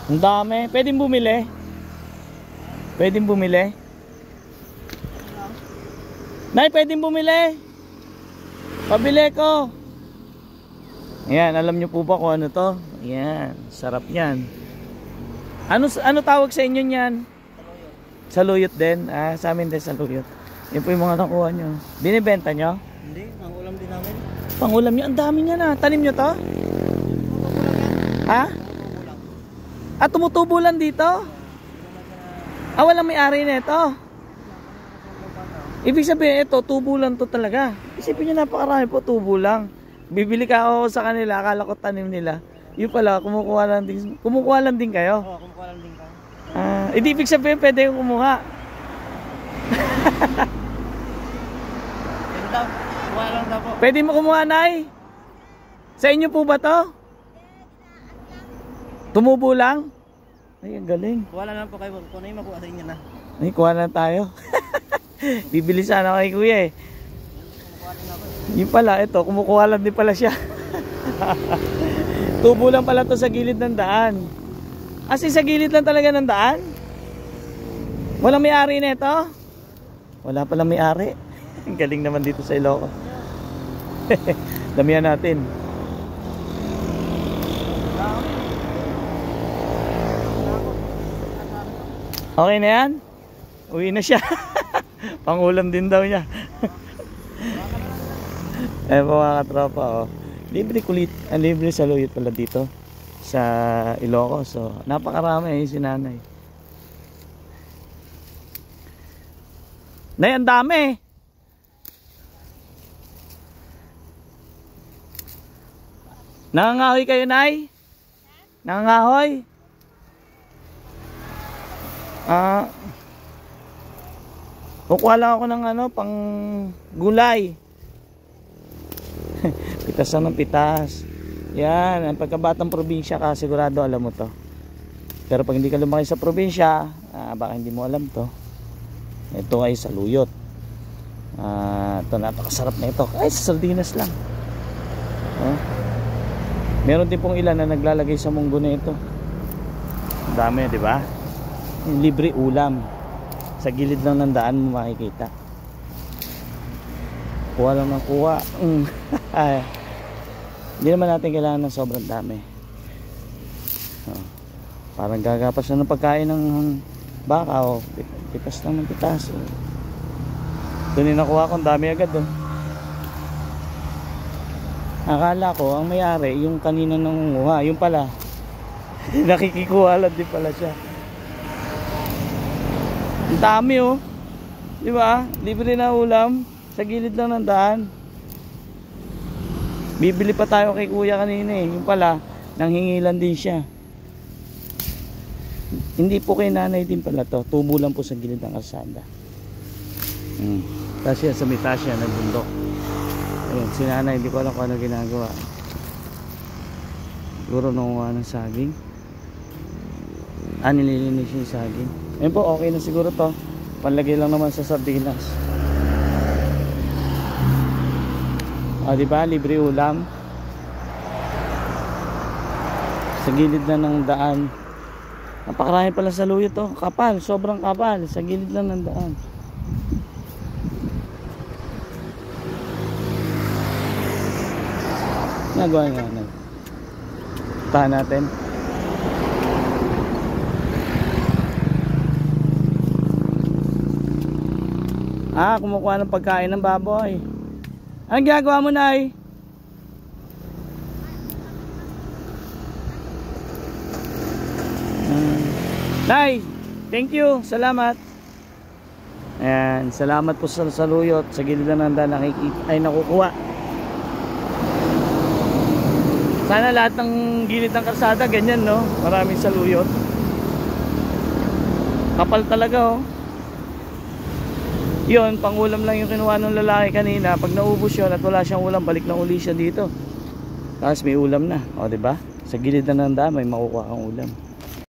Ang dami. Pwedeng bumili. Pwedeng bumili. Nay, pwedeng bumili. Pabili ko. Ayan, alam nyo po ba kung ano to? Ayan, sarap yan. Ano tawag sa inyo yan? Saluyot din? Ah, sa amin din saluyot. Yan po yung mga nakuha nyo. Binibenta nyo? Hindi, pangulam din namin. Pangulam nyo? Ang dami nyo na. Tanim nyo to? Ha? Ah, tumutubo lang dito? Ah, walang may-ari na ito. Ibig sabihin ito, tubo lang to talaga. Isipin nyo, napakarami po, tubo lang. Bibili ka ako sa kanila, akala ko tanim nila. Yung pala, kumukuha lang din kayo? Oo, kumukuha lang din kayo. Ah, ibig sabihin pwede yung kumuha. Ito daw, kumuha lang daw po. Pwede mo kumuha, Nay? Sa inyo po ba to? Tumubo lang? Ay, ang galing. Kuha lang po kayo, kung ano yung makuha sa inyo na. Ay, kuha na tayo. Bibili sana kay kuya eh. Yung pala, ito, kumukuha lang din pala siya. Tubo lang pala to sa gilid ng daan. As in, sa gilid lang talaga ng daan? Walang may-ari na ito? Wala palang may-ari. Ang galing naman dito sa Ilocos. Damihan natin. Okay na yan? Uwi na siya. Pangulam din daw niya. Eh po mga katropa, oh. Libre kulit, libre saluyot pala dito sa Ilocos. So, napakarami si nanay. Nay, ang dami. Nangangahoy kayo, Nay? Nangangahoy? Kukuha lang ako ng ano, pang gulay. Pitas ng pitas. Yan, ang pagkabatang probinsya ka, sigurado alam mo to. Pero pag hindi ka lumaki sa probinsya, baka hindi mo alam to. Ito ay saluyot. Ito, napakasarap na ito. Ay, sa sardinas lang. Meron din pong ilan na naglalagay sa munggo na ito. Ang dami, di ba? Libre ulam. Sa gilid lang ng daan mo makikita. Kuha lang ng kuha. Hindi naman natin kailangan ng sobrang dami. Parang gagapas na ng pagkain ng baka o pitas lang ng pitas. Doon yung nakuha ko, ang dami agad doon. Akala ko ang may-ari yung kanina nangunguha, yung pala nakikikuha lang din pala siya. Ang dami oh. Di ba? Libre na ulam sa gilid lang ng daan. Bibili pa tayo kay kuya kanina eh. Yung pala, nanghingilan din siya. Hindi po kay nanay din pala to. Tubo lang po sa gilid ng kalsada. Tasya sa may tasya ng bundok. Ayun, si nanay, hindi ko alam kung ano ginagawa. Siguro nanguha ng saging. Nililinis yung saging. Ayun po, okay na siguro to. Panlagay lang naman sa sardinas. Diba? Libre ulam. Sa gilid na ng daan. Napakarami pala sa saluyot to. Kapal, sobrang kapal. Sa gilid lang ng daan. Nagawa nga na. Tahan natin. Kumukuha ng pagkain ng baboy. Anong ginagawa mo, Nay? Nay, thank you. Salamat. Ayan, salamat po sa saluyot. Sa gilid ng daan ay nakukuha. Sana lahat ng gilid ng kalsada ganyan, no? Maraming saluyot. Kapal talaga, oh. Yun, pangulam lang yung kinuha ng lalaki kanina. Pag naubos yun at wala siyang ulam, balik na uli siya dito. Tapos may ulam na, o diba? Sa gilid na ng daan may makukuha kang ulam.